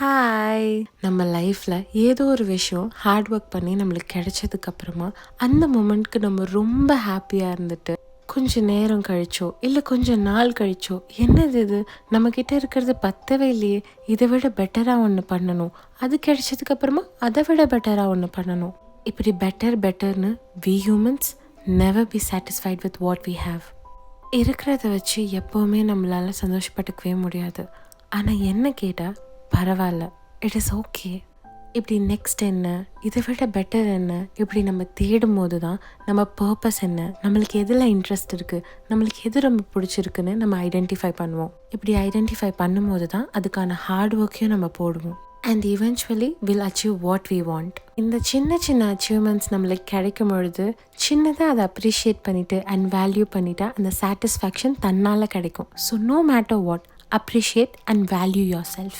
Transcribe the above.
Hi. நம்ம லைஃப்பில் ஏதோ ஒரு விஷயம் ஹார்ட் ஒர்க் பண்ணி நம்மளுக்கு கிடைச்சதுக்கப்புறமா அந்த மொமெண்ட்க்கு நம்ம ரொம்ப ஹாப்பியாக இருந்துட்டு கொஞ்சம் நேரம் கழிச்சோ இல்லை கொஞ்சம் நாள் கழிச்சோ என்னது இது நம்மக்கிட்ட இருக்கிறது பத்தவே இல்லையே, இதை விட பெட்டராக ஒன்று பண்ணணும், அது கிடைச்சதுக்கப்புறமா அதை விட பெட்டராக ஒன்று பண்ணணும், இப்படி பெட்டர்னு we humans never be satisfied with what we have. இருக்கிறத வச்சு எப்போவுமே நம்மளால் சந்தோஷப்பட்டுக்கவே முடியாது. ஆனால் என்ன கேட்டால் பரவாயில்ல, இட் இஸ் ஓகே, இப்படி நெக்ஸ்ட் என்ன, இதை விட பெட்டர் என்ன, இப்படி நம்ம தேடும் போது தான் நம்ம பர்பஸ் என்ன, நம்மளுக்கு எதில் இன்ட்ரெஸ்ட் இருக்குது, நம்மளுக்கு எது ரொம்ப பிடிச்சிருக்குன்னு நம்ம ஐடென்டிஃபை பண்ணுவோம். இப்படி ஐடென்டிஃபை பண்ணும்போது தான் அதுக்கான ஹார்ட் ஒர்க்கையும் நம்ம போடுவோம். And eventually we'll achieve what we want. இந்த சின்ன சின்ன அச்சீவ்மெண்ட்ஸ் நம்மளுக்கு கிடைக்கும் பொழுது சின்னதாக அதை அப்ரிஷியேட் பண்ணிவிட்டு அண்ட் வேல்யூ பண்ணிவிட்டு அந்த சாட்டிஸ்ஃபேக்ஷன் தன்னால் கிடைக்கும். So no matter what, appreciate and value yourself.